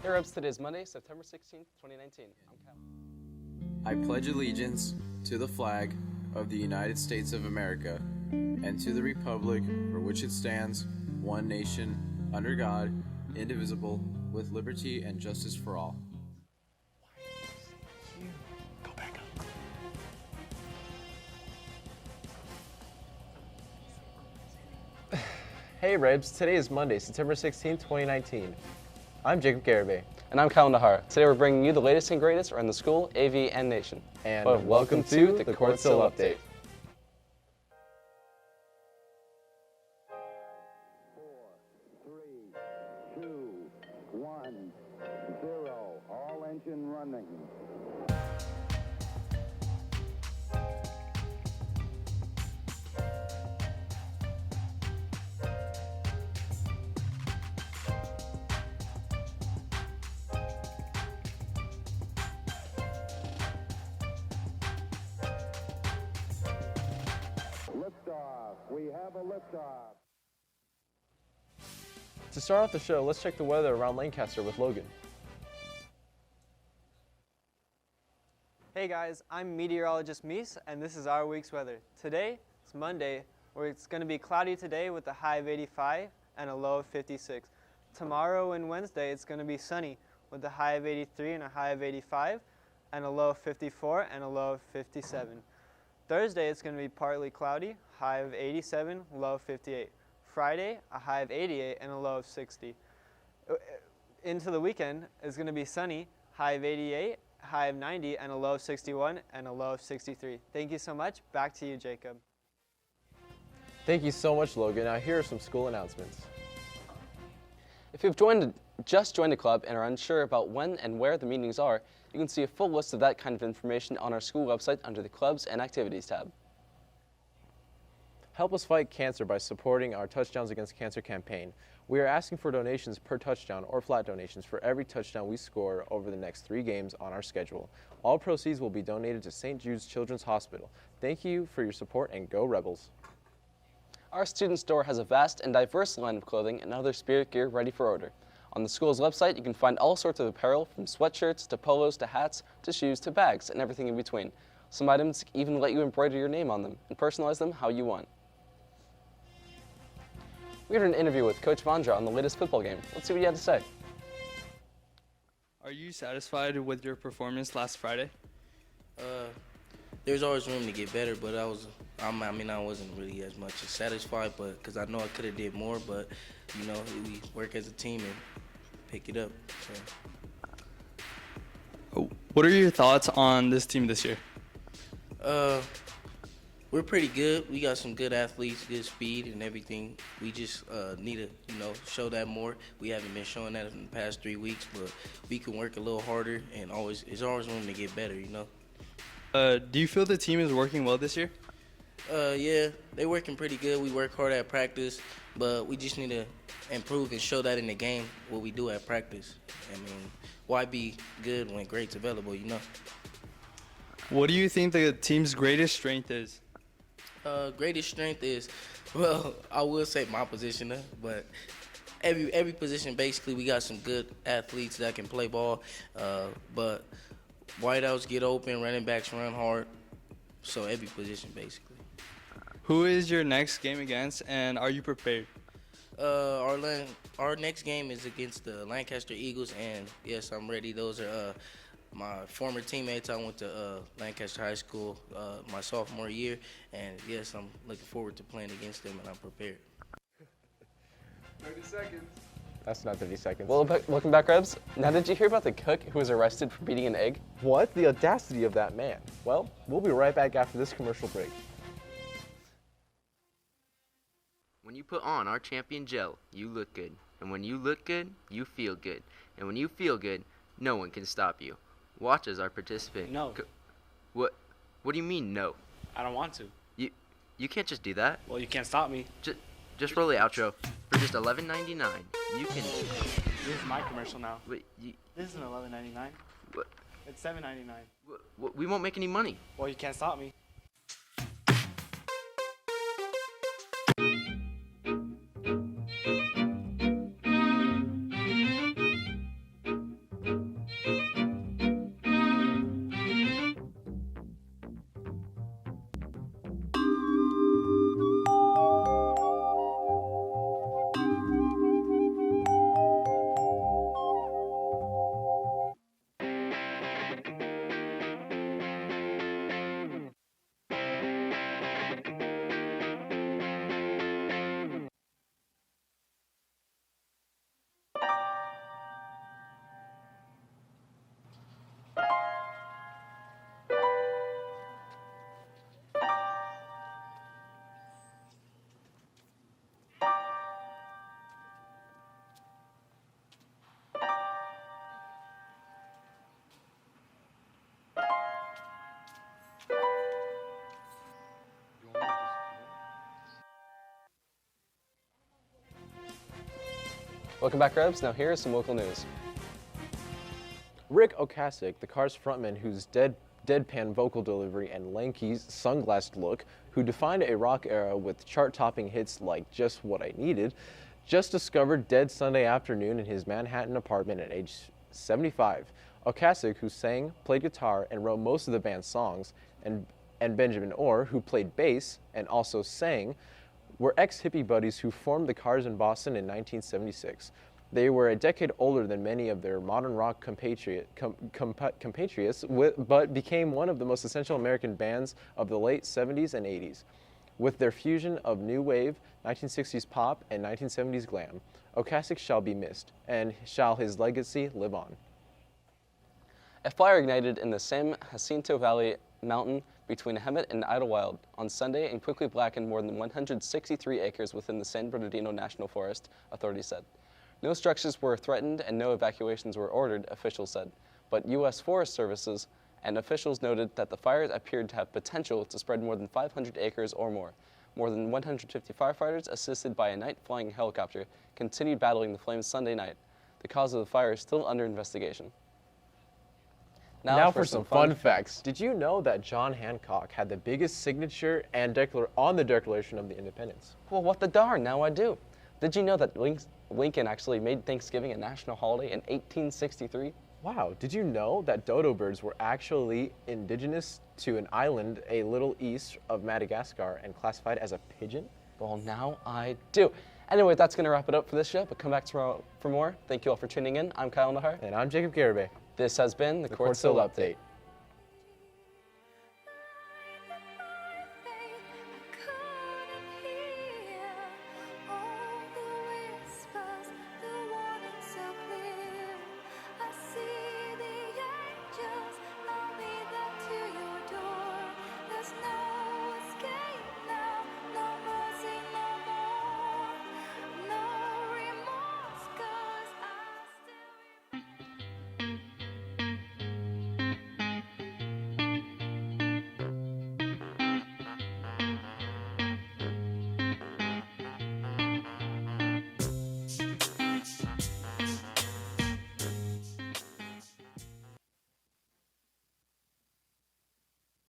Hey Rebs, today is Monday, September 16th, 2019. I'm Cal. I pledge allegiance to the flag of the United States of America and to the republic for which it stands, one nation, under God, indivisible, with liberty and justice for all. Go back up. Hey Rebs, today is Monday, September 16th, 2019. I'm Jacob Garibay. And I'm Cal Nahar. Today we're bringing you the latest and greatest around the school, AV, and nation. And welcome to the Quartz Update. 4, 3, 2, 1, 0. All engine running. Liftoff. We have a liftoff. To start off the show, let's check the weather around Lancaster with Logan. Hey guys, I'm meteorologist Mies, and this is our week's weather. Today, it's Monday, where it's going to be cloudy today with a high of 85 and a low of 56. Tomorrow and Wednesday, it's going to be sunny with a high of 83 and a high of 85 and a low of 54 and a low of 57. Thursday, it's going to be partly cloudy, high of 87, low of 58. Friday, a high of 88 and a low of 60. Into the weekend, it's going to be sunny, high of 88, high of 90, and a low of 61, and a low of 63. Thank you so much. Back to you, Jacob. Thank you so much, Logan. Now here are some school announcements. If you've just joined a club and are unsure about when and where the meetings are, you can see a full list of that kind of information on our school website under the Clubs and Activities tab. Help us fight cancer by supporting our Touchdowns Against Cancer campaign. We are asking for donations per touchdown or flat donations for every touchdown we score over the next 3 games on our schedule. All proceeds will be donated to St. Jude's Children's Hospital. Thank you for your support, and go Rebels. Our student store has a vast and diverse line of clothing and other spirit gear ready for order. On the school's website, you can find all sorts of apparel, from sweatshirts to polos to hats to shoes to bags and everything in between. Some items even let you embroider your name on them and personalize them how you want. We had an interview with Coach Vondra on the latest football game. Let's see what he had to say. Are you satisfied with your performance last Friday? There's always room to get better, but I wasn't really as much as satisfied, but because I know I could have did more, but you know, we work as a team and pick it up. So. What are your thoughts on this team this year? We're pretty good. We got some good athletes, good speed and everything. We just need to, show that more. We haven't been showing that in the past 3 weeks, but we can work a little harder, and there's always room to get better, Do you feel the team is working well this year? Yeah, they're working pretty good. We work hard at practice, but we just need to improve and show that in the game, what we do at practice. I mean, why be good when great's available, What do you think the team's greatest strength is? Greatest strength is, well, I will say my position, but every position, basically, we got some good athletes that can play ball, but wideouts get open, running backs run hard, so every position, basically. Who is your next game against, and are you prepared? Our next game is against the Lancaster Eagles, and yes, I'm ready. Those are my former teammates. I went to Lancaster High School my sophomore year, and yes, I'm looking forward to playing against them, and I'm prepared. 30 seconds. That's not 30 seconds. Well, welcome back, Rebs. Now, did you hear about the cook who was arrested for beating an egg? What? The audacity of that man. Well, we'll be right back after this commercial break. When you put on our champion gel, you look good. And when you look good, you feel good. And when you feel good, no one can stop you. Watch as our participant. No. What do you mean, no? I don't want to. You can't just do that. Well, you can't stop me. Just roll the outro. For just $11.99, you can... This is my commercial now. Wait, This isn't $11.99. What? It's $7.99. We won't make any money. Well, you can't stop me. Welcome back, Rebs. Now here is some local news. Rick Ocasek, the Cars frontman whose deadpan vocal delivery and lanky sunglassed look, who defined a rock era with chart-topping hits like Just What I Needed, just discovered dead Sunday afternoon in his Manhattan apartment at age 75. Ocasek, who sang, played guitar, and wrote most of the band's songs, and Benjamin Orr, who played bass and also sang, were ex-hippie buddies who formed the Cars in Boston in 1976. They were a decade older than many of their modern rock compatriots, but became one of the most essential American bands of the late 70s and 80s. With their fusion of new wave, 1960s pop, and 1970s glam, Ocasek shall be missed, and shall his legacy live on. A fire ignited in the San Jacinto Valley mountain between Hemet and Idlewild on Sunday and quickly blackened more than 163 acres within the San Bernardino National Forest, authorities said. No structures were threatened and no evacuations were ordered, officials said. But U.S. Forest Services and officials noted that the fires appeared to have potential to spread more than 500 acres or more. More than 150 firefighters, assisted by a night-flying helicopter, continued battling the flames Sunday night. The cause of the fire is still under investigation. Now for some fun facts. Did you know that John Hancock had the biggest signature and on the Declaration of the Independence? Well, what the darn, now I do. Did you know that Lincoln actually made Thanksgiving a national holiday in 1863? Wow, did you know that dodo birds were actually indigenous to an island a little east of Madagascar and classified as a pigeon? Well, now I do. Anyway, that's going to wrap it up for this show, but come back tomorrow for more. Thank you all for tuning in. I'm Kyle Nahar. And I'm Jacob Garibay. This has been the Quartz Update.